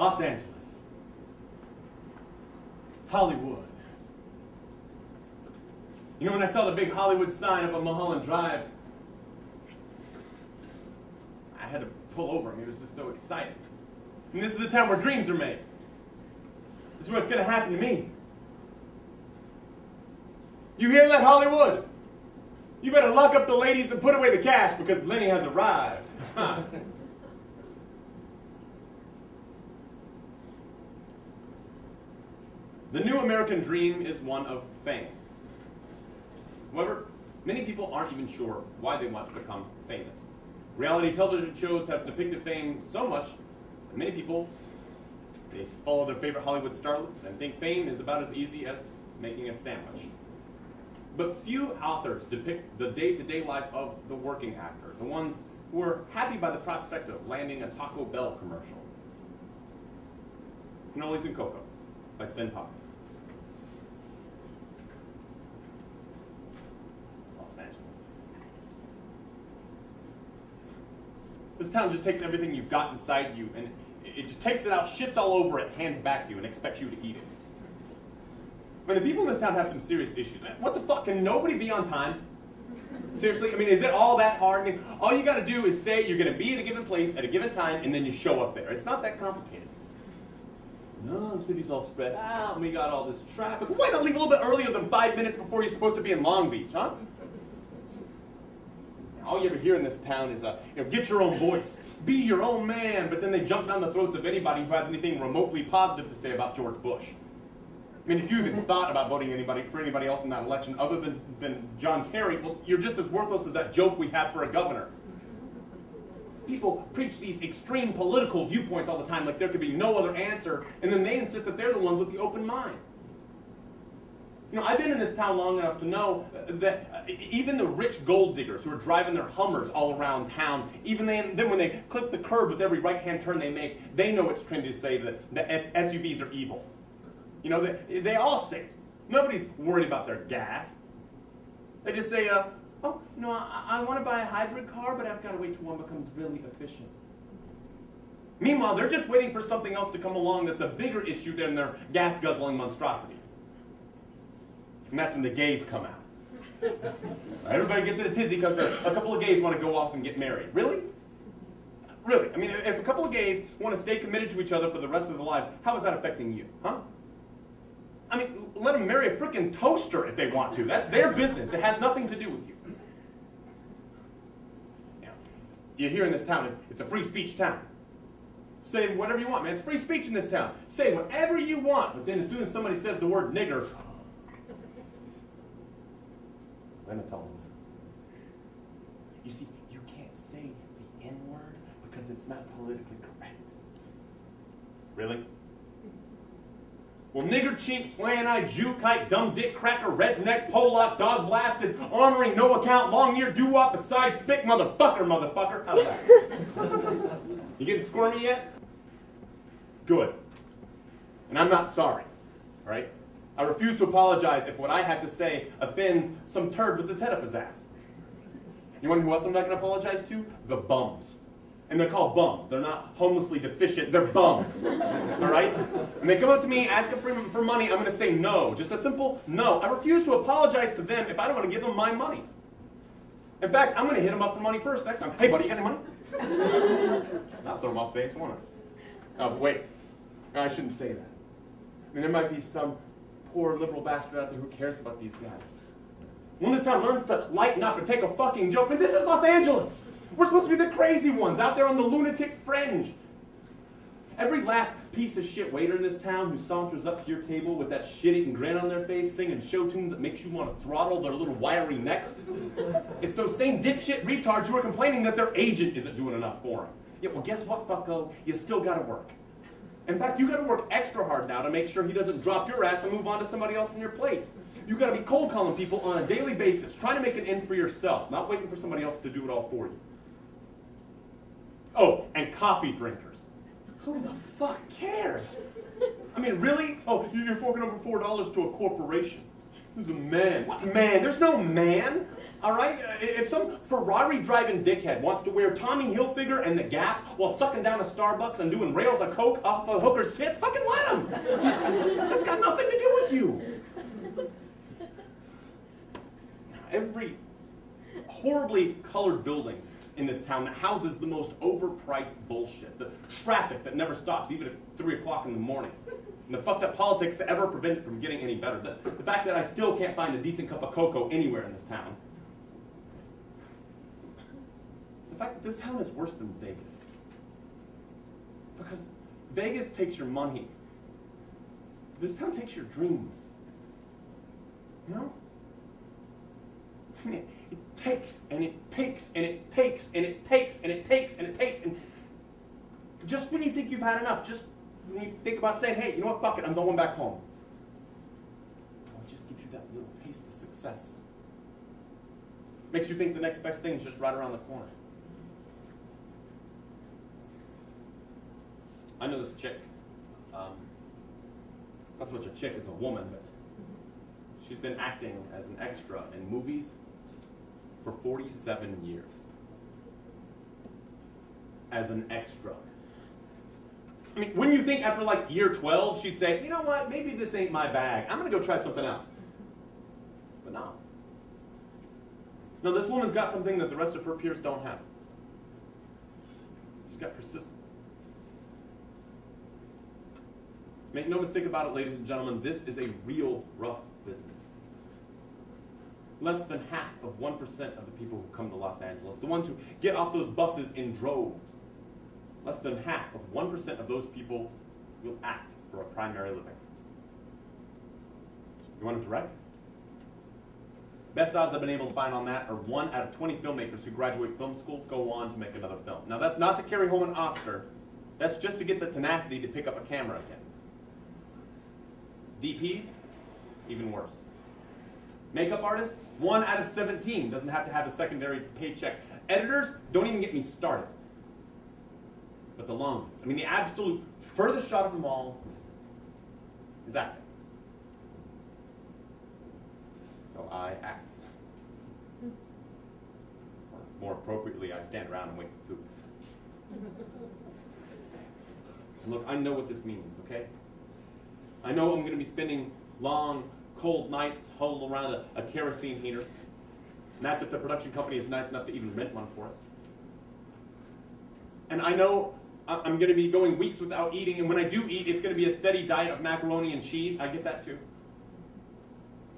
Los Angeles. Hollywood. You know, when I saw the big Hollywood sign up on Mulholland Drive, I had to pull over. I mean, it was just so exciting. And this is the town where dreams are made. This is what's going to happen to me. You hear that, Hollywood? You better lock up the ladies and put away the cash because Lenny has arrived. The new American dream is one of fame. However, many people aren't even sure why they want to become famous. Reality television shows have depicted fame so much that many people, they follow their favorite Hollywood starlets and think fame is about as easy as making a sandwich. But few authors depict the day-to-day life of the working actor, the ones who are happy by the prospect of landing a Taco Bell commercial. Cannolis and Cocoa by Sven Pop. Los Angeles. This town just takes everything you've got inside you and it just takes it out, shits all over it, hands it back to you, and expects you to eat it. I mean, the people in this town have some serious issues. What the fuck? Can nobody be on time? Seriously? I mean, is it all that hard? I mean, all you got to do is say you're going to be at a given place at a given time, and then you show up there. It's not that complicated. No, the city's all spread out, and we got all this traffic. Why not leave a little bit earlier than 5 minutes before you're supposed to be in Long Beach, huh? All you ever hear in this town is, get your own voice. Be your own man. But then they jump down the throats of anybody who has anything remotely positive to say about George Bush. I mean, if you even thought about voting for anybody else in that election other than John Kerry, well, you're just as worthless as that joke we have for a governor. People preach these extreme political viewpoints all the time like there could be no other answer, and then they insist that they're the ones with the open mind. You know, I've been in this town long enough to know that even the rich gold diggers who are driving their Hummers all around town, even then when they clip the curb with every right-hand turn they make, they know it's trendy to say that SUVs are evil. You know, they all say it. Nobody's worried about their gas. They just say, oh, you know, I want to buy a hybrid car, but I've got to wait till one becomes really efficient. Meanwhile, they're just waiting for something else to come along that's a bigger issue than their gas-guzzling monstrosities. And that's when the gays come out. Everybody gets in a tizzy because a couple of gays want to go off and get married. Really? Really? I mean, if a couple of gays want to stay committed to each other for the rest of their lives, how is that affecting you? Huh? I mean, let them marry a frickin' toaster if they want to. That's their business. It has nothing to do with you. Now, you hear in this town, it's a free speech town. Say whatever you want, man. It's free speech in this town. Say whatever you want. But then as soon as somebody says the word nigger, then it's all over. You see, you can't say the N-word because it's not politically correct. Really? Well, nigger, chink, slant-eyed, Jew, kite, dumb dick, cracker, redneck, Pollock, dog blasted, ornery, no account, long-eared, doo-wop, beside spick, motherfucker. How's that? You getting squirmy yet? Good. And I'm not sorry, all right? I refuse to apologize if what I have to say offends some turd with his head up his ass. You want who else I'm not going to apologize to? The bums. And they're called bums. They're not homelessly deficient. They're bums. All right? And they come up to me asking for money. I'm going to say no. Just a simple no. I refuse to apologize to them if I don't want to give them my money. In fact, I'm going to hit them up for money first next time. Hey, buddy, you got any money? I'll throw them off base, won't I? Oh, wait. I shouldn't say that. I mean, there might be some poor liberal bastard out there who cares about these guys. When this town learns to lighten up and take a fucking joke, I mean, this is Los Angeles. We're supposed to be the crazy ones out there on the lunatic fringe. Every last piece of shit waiter in this town who saunters up to your table with that shit-eating grin on their face, singing show tunes that makes you want to throttle their little wiry necks, it's those same dipshit retards who are complaining that their agent isn't doing enough for them. Yeah, well, guess what, fucko? You still got to work. In fact, you got to work extra hard now to make sure he doesn't drop your ass and move on to somebody else in your place. You got to be cold calling people on a daily basis, trying to make an end for yourself, not waiting for somebody else to do it all for you. Oh, and coffee drinkers. Who the fuck cares? I mean, really? Oh, you're forking over $4 to a corporation. Who's a man? What man? There's no man. All right? If some Ferrari-driving dickhead wants to wear Tommy Hilfiger and the Gap while sucking down a Starbucks and doing rails of coke off a hooker's tits, fucking let him. That's got nothing to do with you. Every horribly colored building in this town that houses the most overpriced bullshit, the traffic that never stops, even at 3 o'clock in the morning, and the fucked up politics that ever prevent it from getting any better, the fact that I still can't find a decent cup of cocoa anywhere in this town, the fact that this town is worse than Vegas. Because Vegas takes your money. This town takes your dreams. You know? It takes, and it takes, and it takes, and it takes, and it takes, and it takes, and just when you think you've had enough, just when you think about saying, hey, you know what, fuck it, I'm going back home. It just gives you that little taste of success. Makes you think the next best thing is just right around the corner. I know this chick, not so much a chick as a woman, but she's been acting as an extra in movies for 47 years. As an extra. I mean, wouldn't you think after like year 12 she'd say, you know what, maybe this ain't my bag. I'm going to go try something else. But no. No, this woman's got something that the rest of her peers don't have. She's got persistence. Make no mistake about it, ladies and gentlemen, this is a real rough business. Less than half of 1% of the people who come to Los Angeles, the ones who get off those buses in droves, less than half of 1% of those people will act for a primary living. You want to direct? Best odds I've been able to find on that are 1 out of 20 filmmakers who graduate film school go on to make another film. Now that's not to carry home an Oscar, that's just to get the tenacity to pick up a camera again. DPs, even worse. Makeup artists, 1 out of 17 doesn't have to have a secondary paycheck. Editors, don't even get me started. But the longest, I mean the absolute furthest shot of them all is acting. So I act. Or more appropriately, I stand around and wait for food. And look, I know what this means, okay? I know I'm going to be spending long, cold nights huddled around a kerosene heater. And that's if the production company is nice enough to even rent one for us. And I know I'm going to be going weeks without eating, and when I do eat, it's going to be a steady diet of macaroni and cheese. I get that too.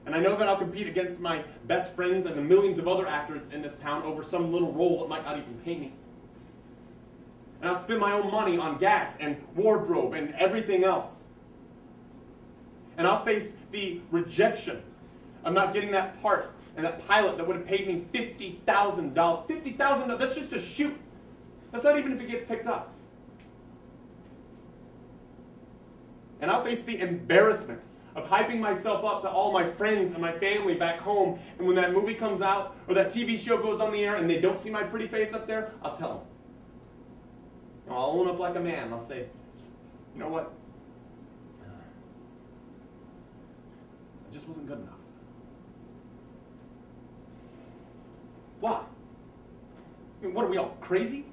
And I know that I'll compete against my best friends and the millions of other actors in this town over some little role that might not even pay me. And I'll spend my own money on gas and wardrobe and everything else. And I'll face the rejection of not getting that part and that pilot that would have paid me $50,000. $50,000, that's just a shoot. That's not even if it gets picked up. And I'll face the embarrassment of hyping myself up to all my friends and my family back home, and when that movie comes out or that TV show goes on the air and they don't see my pretty face up there, I'll tell them. I'll own up like a man. I'll say, you know what? I just wasn't good enough. Why? I mean, what are we all, crazy?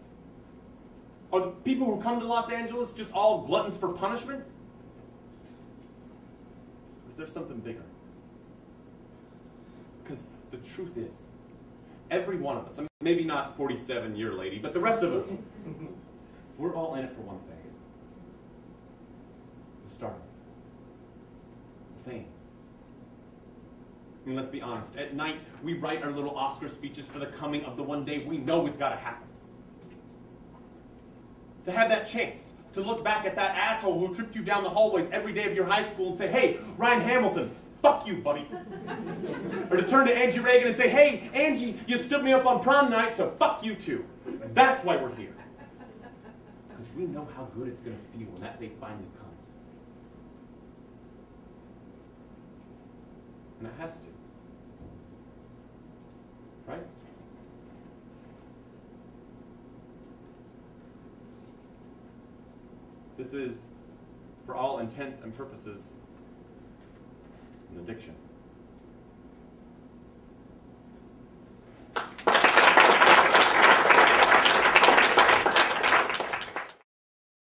Are the people who come to Los Angeles just all gluttons for punishment? Or is there something bigger? Because the truth is, every one of us, I mean, maybe not 47-year lady, but the rest of us, we're all in it for one thing. The stardom. Fame. I mean, let's be honest. At night, we write our little Oscar speeches for the coming of the one day we know is got to happen. To have that chance to look back at that asshole who tripped you down the hallways every day of your high school and say, hey, Ryan Hamilton, fuck you, buddy. Or to turn to Angie Reagan and say, hey, Angie, you stood me up on prom night, so fuck you too. That's why we're here. Because we know how good it's going to feel when that day finally comes. And it has to. Right? This is, for all intents and purposes, an addiction.